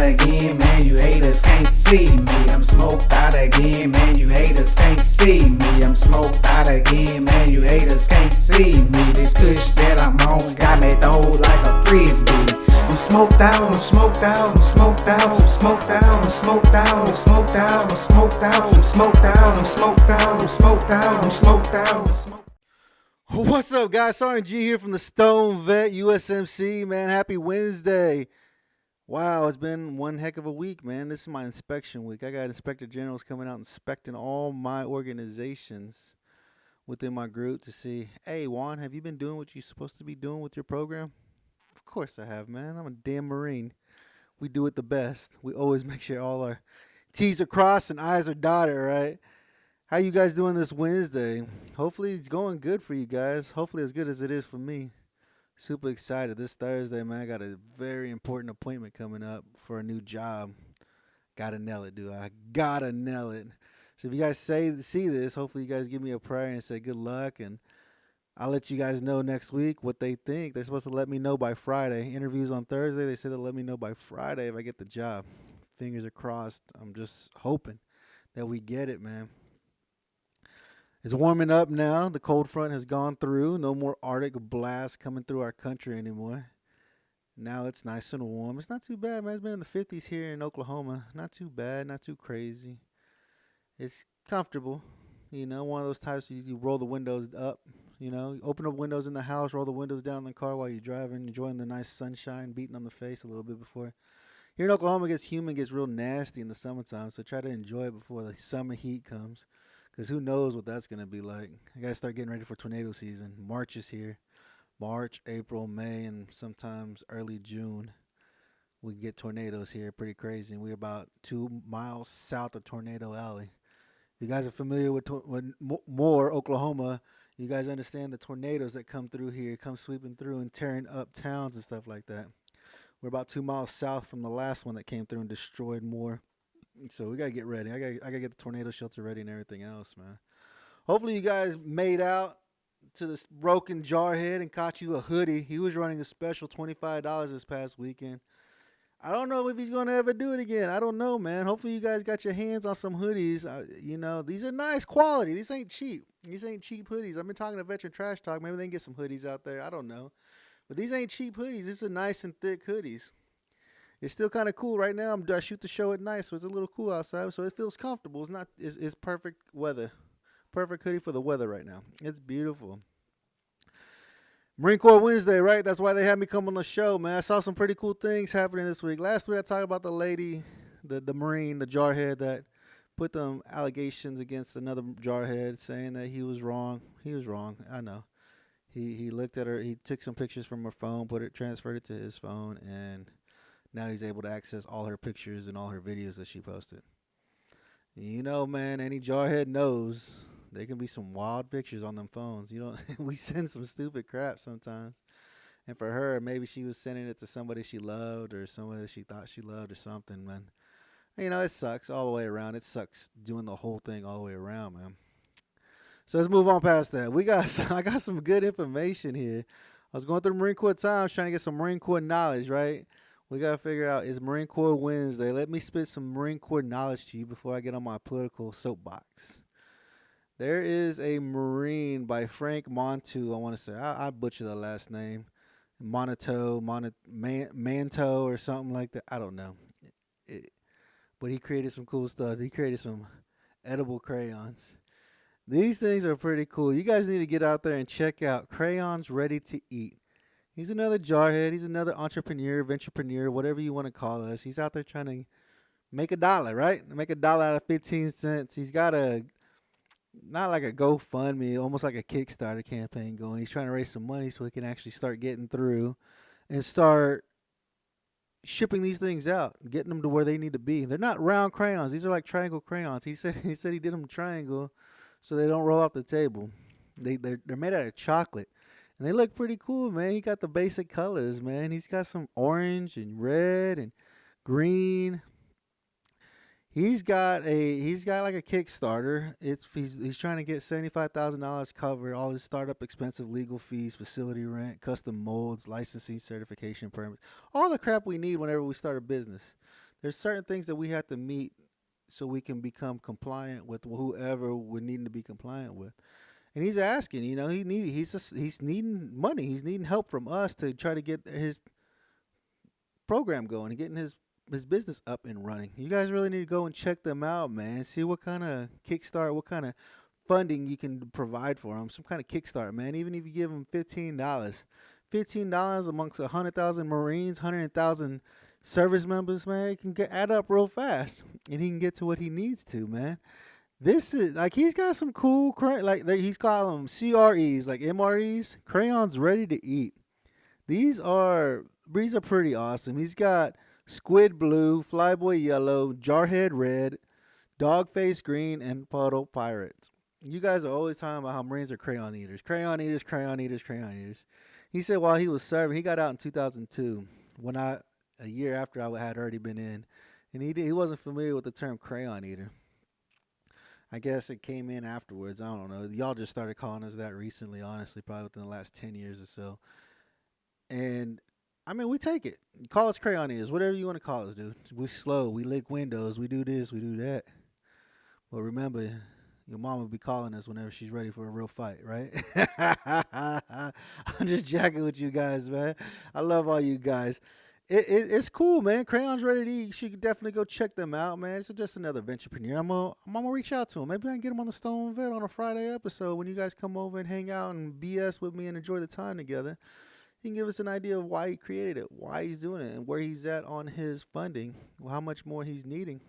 again, man, you haters can't see me. I'm smoked out again, man, you haters can't see me. I'm smoked out again, man, you haters can't see me. This kush that I'm on got me throw like a frisbee. I'm smoked out, I'm smoked out, I'm smoked out, I'm smoked out, I'm smoked out, I'm smoked out, I'm smoked out, I'm smoked out, I'm smoked out, I'm smoked out, I'm smoked out, I'm smoked out. What's up, guys? RNG here from the STONED VET USMC, man. Happy Wednesday. Wow, it's been one heck of a week, man. This is my inspection week. I got inspector generals coming out inspecting all my organizations within my group to see, hey, Juan, have you been doing what you're supposed to be doing with your program? Of course I have, man. I'm a damn Marine. We do it the best. We always make sure all our T's are crossed and I's are dotted, right? How you guys doing this Wednesday? Hopefully it's going good for you guys. Hopefully as good as it is for me. Super excited. This Thursday, man, I got a very important appointment coming up for a new job. Gotta nail it, dude. I gotta nail it. So if you guys see this, hopefully you guys give me a prayer and say good luck, and I'll let you guys know next week what they think. They're supposed to let me know by Friday. Interviews on Thursday. They said they'll let me know by Friday if I get the job. Fingers are crossed. I'm just hoping that we get it, man. It's warming up now. The cold front has gone through. No more Arctic blast coming through our country anymore. Now it's nice and warm. It's not too bad, man. It's been in the 50s here in Oklahoma. Not too bad, not too crazy. It's comfortable. You know, one of those types you roll the windows up. You know, you open up windows in the house, roll the windows down in the car while you're driving, enjoying the nice sunshine beating on the face a little bit before. Here in Oklahoma, it gets humid, gets real nasty in the summertime, so try to enjoy it before the summer heat comes. Because who knows what that's going to be like. I got to start getting ready for tornado season. March is here. March, April, May, and sometimes early June. We get tornadoes here. Pretty crazy. We're about 2 miles south of Tornado Alley. If you guys are familiar with Moore, Oklahoma, you guys understand the tornadoes that come through here, come sweeping through and tearing up towns and stuff like that. We're about 2 miles south from the last one that came through and destroyed Moore. So we gotta get ready. I gotta get the tornado shelter ready and everything else, man. Hopefully you guys made out to this Broken Jarhead and caught you a hoodie. He was running a special $25 this past weekend. I don't know if he's gonna ever do it again. I don't know, man. Hopefully you guys got your hands on some hoodies. You know, these are nice quality. These ain't cheap. These ain't cheap hoodies. I've been talking to Veteran Trash Talk. Maybe they can get some hoodies out there. I don't know. But these ain't cheap hoodies. These are nice and thick hoodies. It's still kind of cool right now. I shoot the show at night, so it's a little cool outside, so it feels comfortable. It's perfect weather. Perfect hoodie for the weather right now. It's beautiful. Marine Corps Wednesday, right? That's why they had me come on the show, man. I saw some pretty cool things happening this week. Last week I talked about the lady, the Marine, the jarhead that put them allegations against another jarhead saying that he was wrong. He was wrong. I know. He looked at her. He took some pictures from her phone, transferred it to his phone, and now he's able to access all her pictures and all her videos that she posted. You know, man, any jarhead knows there can be some wild pictures on them phones. You know, we send some stupid crap sometimes. And for her, maybe she was sending it to somebody she loved or somebody that she thought she loved or something, man. You know, it sucks all the way around. It sucks doing the whole thing all the way around, man. So let's move on past that. I got some good information here. I was going through the Marine Corps Times trying to get some Marine Corps knowledge, right? We got to figure out, is Marine Corps Wednesday. Let me spit some Marine Corps knowledge to you before I get on my political soapbox. There is a Marine by Frank Montu, I want to say. I butcher the last name. Manto or something like that. I don't know. But he created some cool stuff. He created some edible crayons. These things are pretty cool. You guys need to get out there and check out Crayons Ready to Eat. He's another jarhead. He's another entrepreneur, venturepreneur, whatever you want to call us. He's out there trying to make $1, right? Make $1 out of 15 cents. He's got not like a GoFundMe, almost like a Kickstarter campaign going. He's trying to raise some money so he can actually start getting through and start shipping these things out, getting them to where they need to be. They're not round crayons. These are like triangle crayons. He said he did them triangle so they don't roll off the table. They're made out of chocolate. And they look pretty cool, man. He got the basic colors, man. He's got some orange and red and green. He's got like a Kickstarter. He's trying to get $75,000 covered, all his startup expensive legal fees, facility rent, custom molds, licensing, certification permits, all the crap we need whenever we start a business. There's certain things that we have to meet so we can become compliant with whoever we're needing to be compliant with. And he's asking, he's needing money. He's needing help from us to try to get his program going and getting his business up and running. You guys really need to go and check them out, man. See what kind of kickstart, what kind of funding you can provide for them. Some kind of kickstart, man. Even if you give them $15 amongst 100,000 Marines, 100,000 service members, man, it can add up real fast, and he can get to what he needs to, man. This is like he's got some cool he's calling them CREs, like MREs, crayons ready to eat. These are pretty awesome. He's got squid blue, flyboy yellow, jarhead red, dogface green, and puddle pirates. You guys are always talking about how Marines are crayon eaters. Crayon eaters, crayon eaters, crayon eaters. He said while he was serving, he got out in 2002, a year after I had already been in, and he wasn't familiar with the term crayon eater. I guess it came in afterwards. I don't know. Y'all just started calling us that recently, honestly, probably within the last 10 years or so. And I mean, we take it. Call us crayon eaters, whatever you want to call us, dude. We slow. We lick windows. We do this. We do that. But remember, your mom will be calling us whenever she's ready for a real fight, right? I'm just jacking with you guys, man. I love all you guys. It's cool, man. Crayons ready to eat. You should definitely go check them out, man. It's just another venturepreneur. I'm gonna reach out to him. Maybe I can get him on the Stone Vet on a Friday episode when you guys come over and hang out and BS with me and enjoy the time together. He can give us an idea of why he created it, why he's doing it, and where he's at on his funding, how much more he's needing.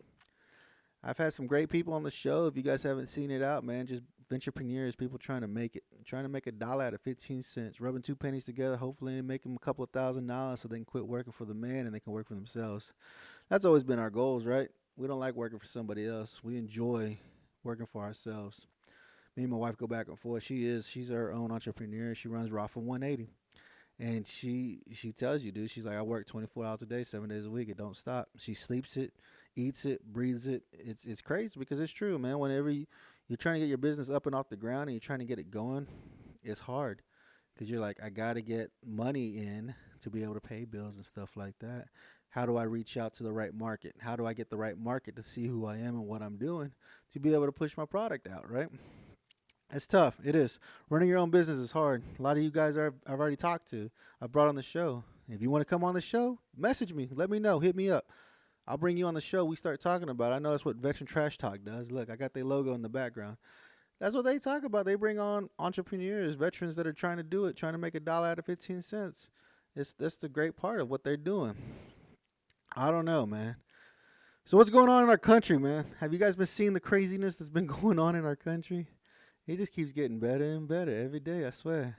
I've had some great people on the show. If you guys haven't seen it out, man, just venturepreneurs, people trying to make it, trying to make $1 out of 15 cents, rubbing 2 pennies together, hopefully make them a couple of $1,000 so they can quit working for the man and they can work for themselves. That's always been our goals, right? We don't like working for somebody else. We enjoy working for ourselves. Me and my wife go back and forth. She's her own entrepreneur. She runs Raw for 180. And she tells you, dude, she's like, I work 24 hours a day, 7 days a week. It don't stop. She sleeps it, eats it, breathes it. It's crazy because it's true, man. Whenever you're trying to get your business up and off the ground and you're trying to get it going, it's hard because you're like, I got to get money in to be able to pay bills and stuff like that. How do I reach out to the right market? How do I get the right market to see who I am and what I'm doing to be able to push my product out, right? It's tough. It is. Running your own business is hard. A lot of you guys I've already talked to. I brought on the show. If you want to come on the show, message me. Let me know. Hit me up. I'll bring you on the show. We start talking about it. I know that's what Veteran Trash Talk does. Look, I got their logo in the background. That's what they talk about. They bring on entrepreneurs, veterans that are trying to do it, trying to make $1 out of 15 cents. That's the great part of what they're doing. I don't know, man. So what's going on in our country, man? Have you guys been seeing the craziness that's been going on in our country? It just keeps getting better and better every day, I swear.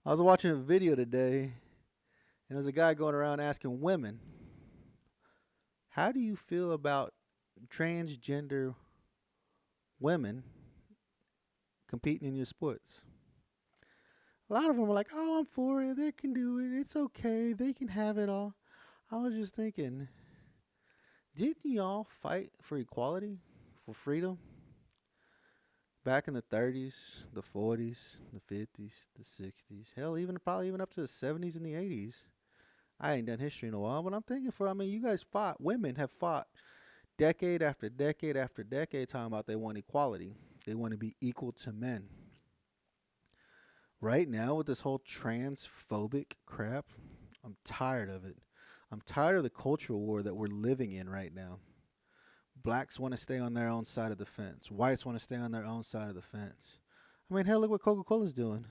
I was watching a video today, and there was a guy going around asking women, how do you feel about transgender women competing in your sports? A lot of them were like, oh, I'm for it. They can do it. It's okay. They can have it all. I was just thinking, didn't y'all fight for equality, for freedom? Back in the 30s, the 40s, the 50s, the 60s, hell, probably even up to the 70s and the 80s. I ain't done history in a while, but I'm thinking you guys fought. Women have fought decade after decade after decade talking about they want equality. They want to be equal to men. Right now, with this whole transphobic crap, I'm tired of it. I'm tired of the cultural war that we're living in right now. Blacks want to stay on their own side of the fence. Whites want to stay on their own side of the fence. I mean, hell, look what Coca-Cola's doing.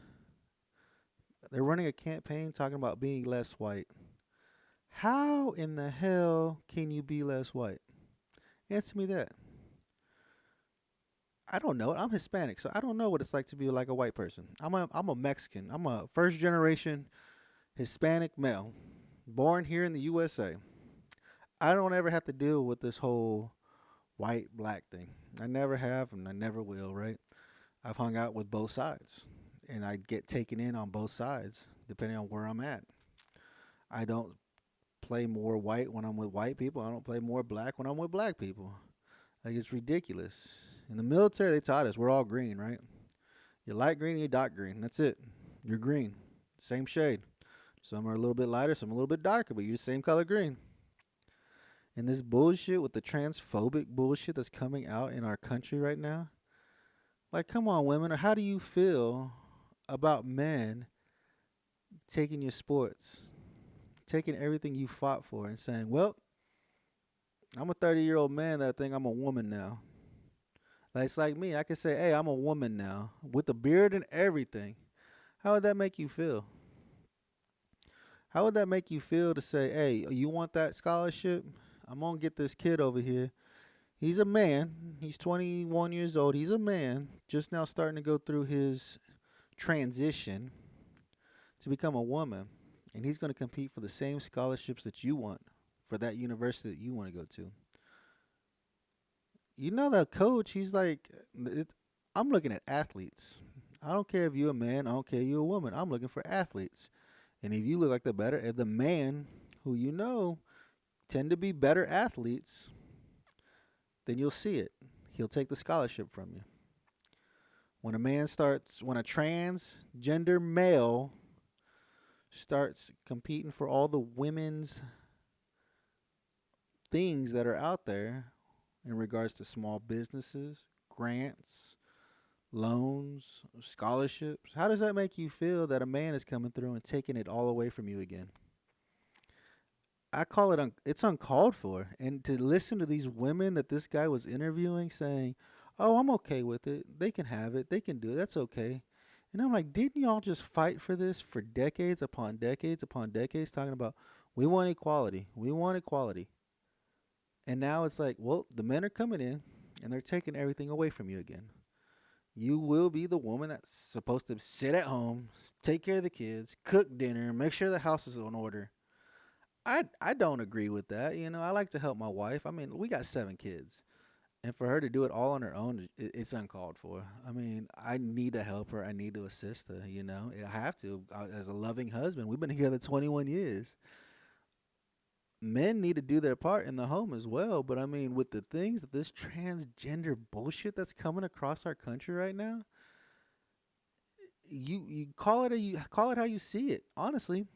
They're running a campaign talking about being less white. How in the hell can you be less white? Answer me that. I don't know. I'm Hispanic, so I don't know what it's like to be like a white person. I'm a Mexican. I'm a first generation Hispanic male, born here in the USA. I don't ever have to deal with this whole white, black thing. I never have and I never will, right? I've hung out with both sides and I get taken in on both sides depending on where I'm at. I don't play more white when I'm with white people. I don't play more black when I'm with black people. Like, it's ridiculous. In the military, they taught us we're all green, right? You're light green and you're dark green. That's it. You're green. Same shade. Some are a little bit lighter, some a little bit darker, but you're the same color green. And this bullshit with the transphobic bullshit that's coming out in our country right now. Like, come on, women. How do you feel about men taking your sports, taking everything you fought for, and saying, well, I'm a 30-year-old man that I think I'm a woman now. Like, it's like me. I could say, hey, I'm a woman now with a beard and everything. How would that make you feel? How would that make you feel to say, hey, you want that scholarship? I'm going to get this kid over here. He's a man. He's 21 years old. He's a man just now starting to go through his transition to become a woman. And he's going to compete for the same scholarships that you want for that university that you want to go to. You know that coach, he's like, I'm looking at athletes. I don't care if you're a man. I don't care if you're a woman. I'm looking for athletes. And if you look like the man who you know tend to be better athletes, then you'll see it. He'll take the scholarship from you. When a transgender male starts competing for all the women's things that are out there in regards to small businesses, grants, loans, scholarships, how does that make you feel that a man is coming through and taking it all away from you again? I call it it's uncalled for. And to listen to these women that this guy was interviewing saying, oh, I'm okay with it. They can have it. They can do it. That's okay. And I'm like, didn't y'all just fight for this for decades upon decades upon decades, talking about we want equality. We want equality. And now it's like, well, the men are coming in and they're taking everything away from you again. You will be the woman that's supposed to sit at home, take care of the kids, cook dinner, make sure the house is in order. I don't agree with that. You know, I like to help my wife. I mean, we got 7 kids. And for her to do it all on her own, it's uncalled for. I mean, I need to help her. I need to assist her, you know. I have to. As a loving husband, we've been together 21 years. Men need to do their part in the home as well. But, I mean, with the things that this transgender bullshit that's coming across our country right now, you call it how you see it, honestly.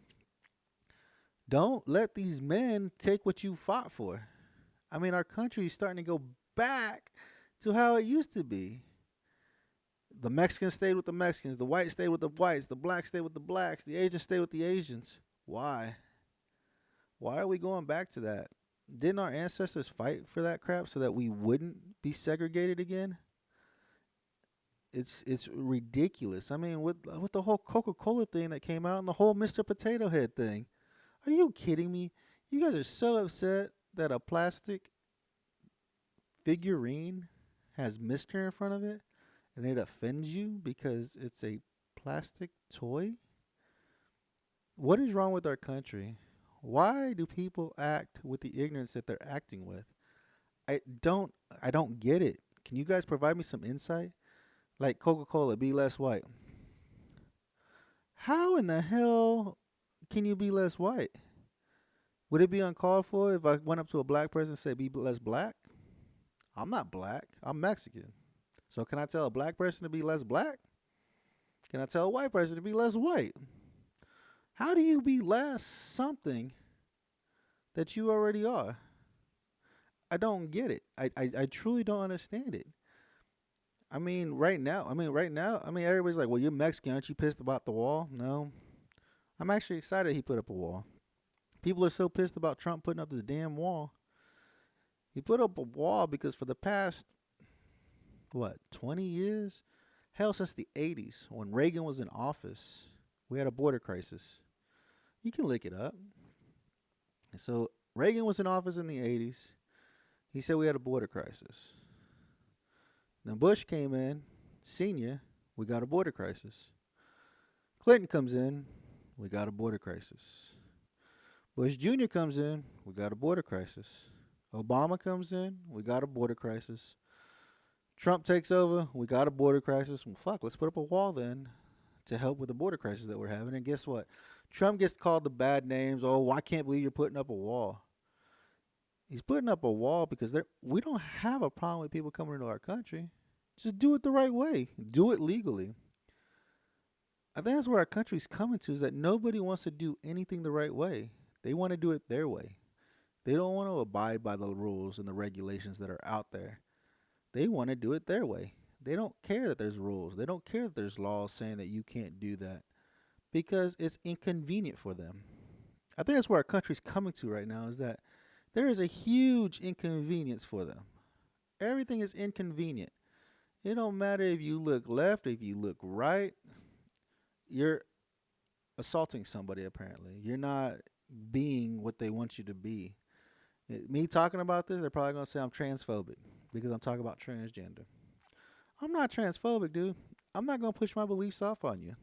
Don't let these men take what you fought for. I mean, our country is starting to go back to how it used to be. The Mexicans stayed with the Mexicans. The whites stayed with the whites. The blacks stayed with the blacks. The Asians stayed with the Asians. Why? Why are we going back to that? Didn't our ancestors fight for that crap so that we wouldn't be segregated again? It's ridiculous. I mean, with the whole Coca-Cola thing that came out and the whole Mr. Potato Head thing. Are you kidding me? You guys are so upset that a plastic figurine has Mr. in front of it and it offends you because it's a plastic toy? What is wrong with our country? Why do people act with the ignorance that they're acting with? I don't get it. Can you guys provide me some insight? Like Coca-Cola, be less white. How in the hell can you be less white? Would it be uncalled for if I went up to a black person and said, be less black? I'm not black. I'm Mexican. So can I tell a black person to be less black? Can I tell a white person to be less white? How do you be less something that you already are? I don't get it. I truly don't understand it. I mean, right now, everybody's like, well, you're Mexican. Aren't you pissed about the wall? No. I'm actually excited he put up a wall. People are so pissed about Trump putting up this damn wall. He put up a wall because for the past, 20 years? Hell, since the 80s, when Reagan was in office, we had a border crisis. You can look it up. So Reagan was in office in the 80s. He said we had a border crisis. Then Bush came in, senior, we got a border crisis. Clinton comes in, we got a border crisis. Bush Jr. comes in, we got a border crisis. Obama comes in, we got a border crisis. Trump takes over, we got a border crisis. Well, fuck, let's put up a wall then to help with the border crisis that we're having. And guess what? Trump gets called the bad names. Oh, I can't believe you're putting up a wall. He's putting up a wall because we don't have a problem with people coming into our country. Just do it the right way. Do it legally. I think that's where our country's coming to, is that nobody wants to do anything the right way. They want to do it their way. They don't want to abide by the rules and the regulations that are out there. They want to do it their way. They don't care that there's rules. They don't care that there's laws saying that you can't do that because it's inconvenient for them. I think that's where our country's coming to right now, is that there is a huge inconvenience for them. Everything is inconvenient. It don't matter if you look left, if you look right, you're assaulting somebody apparently. You're not being what they want you to be. Me talking about this, they're probably going to say I'm transphobic because I'm talking about transgender. I'm not transphobic, dude. I'm not going to push my beliefs off on you.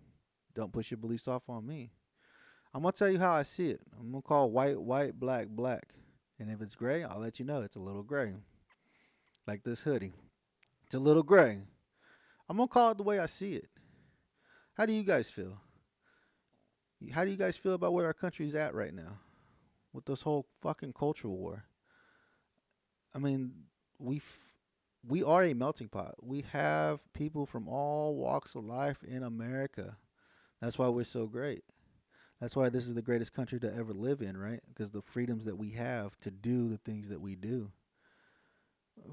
Don't push your beliefs off on me. I'm going to tell you how I see it. I'm going to call white, white, black, black. And if it's gray, I'll let you know it's a little gray. Like this hoodie. It's a little gray. I'm going to call it the way I see it. How do you guys feel? How do you guys feel about where our country's at right now with this whole fucking culture war? I mean, we are a melting pot. We have people from all walks of life in America. That's why we're so great. That's why this is the greatest country to ever live in, right? Because the freedoms that we have to do the things that we do.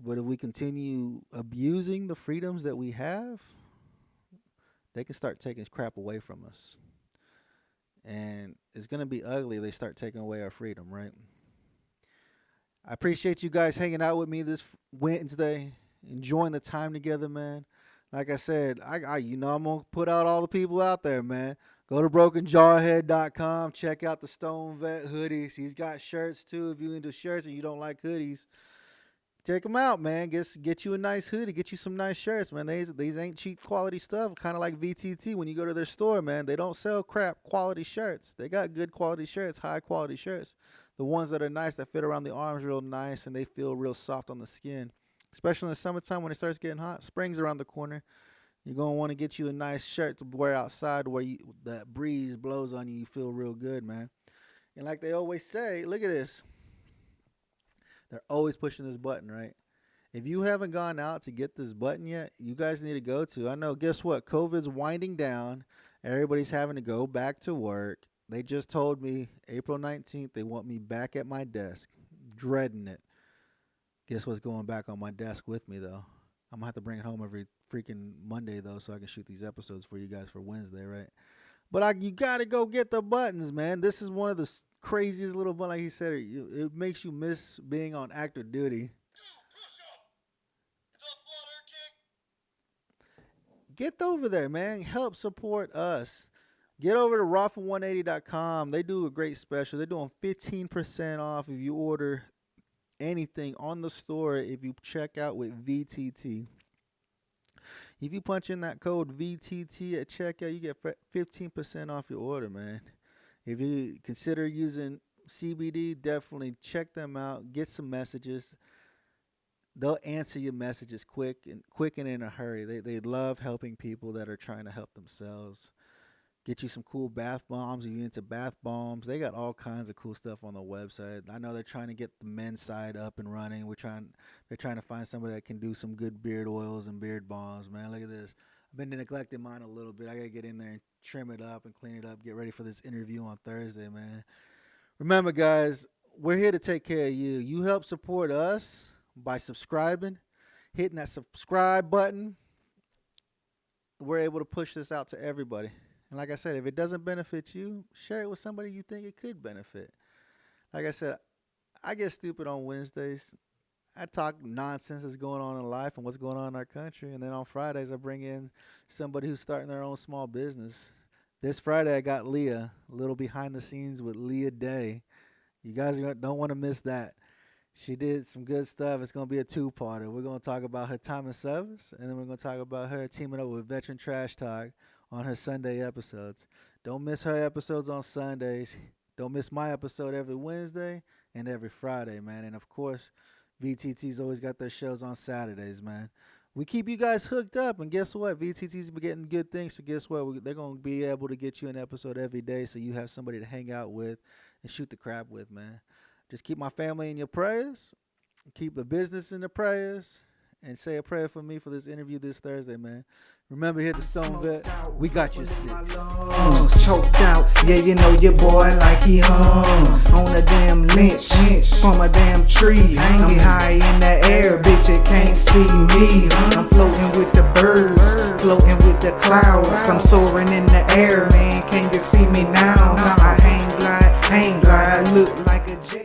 But if we continue abusing the freedoms that we have, they can start taking crap away from us. And it's going to be ugly if they start taking away our freedom, right? I appreciate you guys hanging out with me this Wednesday, enjoying the time together, man. Like I said, I'm going to put out all the people out there, man. Go to brokenjawhead.com. Check out the Stone Vet hoodies. He's got shirts, too. If you're into shirts and you don't like hoodies, check them out, man. Get you a nice hoodie. Get you some nice shirts, man. These ain't cheap quality stuff. Kind of like VTT. When you go to their store, man, they don't sell crap quality shirts. They got good quality shirts, high quality shirts. The ones that are nice, that fit around the arms real nice, and they feel real soft on the skin. Especially in the summertime when it starts getting hot. Spring's around the corner. You're going to want to get you a nice shirt to wear outside where that breeze blows on you. You feel real good, man. And like they always say, look at this. They're always pushing this button, right? If you haven't gone out to get this button yet, you guys need to go to. I know, guess what? COVID's winding down. Everybody's having to go back to work. They just told me April 19th they want me back at my desk. Dreading it. Guess what's going back on my desk with me, though? I'm going to have to bring it home every freaking Monday, though, so I can shoot these episodes for you guys for Wednesday, right? But you got to go get the buttons, man. This is one of the craziest little buttons. Like he said, it makes you miss being on active duty. Get over there, man. Help support us. Get over to raw180.com. They do a great special. They're doing 15% off if you order anything on the store if you check out with VTT. If you punch in that code VTT at checkout, you get 15% off your order, man. If you consider using CBD, definitely check them out. Get some messages. They'll answer your messages quick and in a hurry. They love helping people that are trying to help themselves. Get you some cool bath bombs if you're into bath bombs. They got all kinds of cool stuff on the website. I know they're trying to get the men's side up and running. They're trying to find somebody that can do some good beard oils and beard balms, man. Look at this. I've been neglecting mine a little bit. I got to get in there and trim it up and clean it up, get ready for this interview on Thursday, man. Remember, guys, we're here to take care of you. You help support us by subscribing, hitting that subscribe button. We're able to push this out to everybody. And like I said, if it doesn't benefit you, share it with somebody you think it could benefit. Like I said, I get stupid on Wednesdays. I talk nonsense that's going on in life and what's going on in our country. And then on Fridays, I bring in somebody who's starting their own small business. This Friday, I got Leah, a little behind the scenes with Leah Day. You guys don't want to miss that. She did some good stuff. It's going to be a two-parter. We're going to talk about her time of service, and then we're going to talk about her teaming up with Veteran Trash Talk on her Sunday episodes. Don't miss her episodes on Sundays. Don't miss my episode every Wednesday and every Friday, man. And, of course, VTT's always got their shows on Saturdays, man. We keep you guys hooked up, and guess what? VTT's been getting good things, so guess what? They're going to be able to get you an episode every day so you have somebody to hang out with and shoot the crap with, man. Just keep my family in your prayers. Keep the business in the prayers. And say a prayer for me for this interview this Thursday, man. Remember, hit the Stone Vet. We got you 6. Choked out, yeah, you know your boy like he hung on a damn lynch from a damn tree. I'm high in the air, bitch, it can't see me. I'm floating with the birds, floating with the clouds. I'm soaring in the air, man, can you see me now? I hang glide, look like a jet.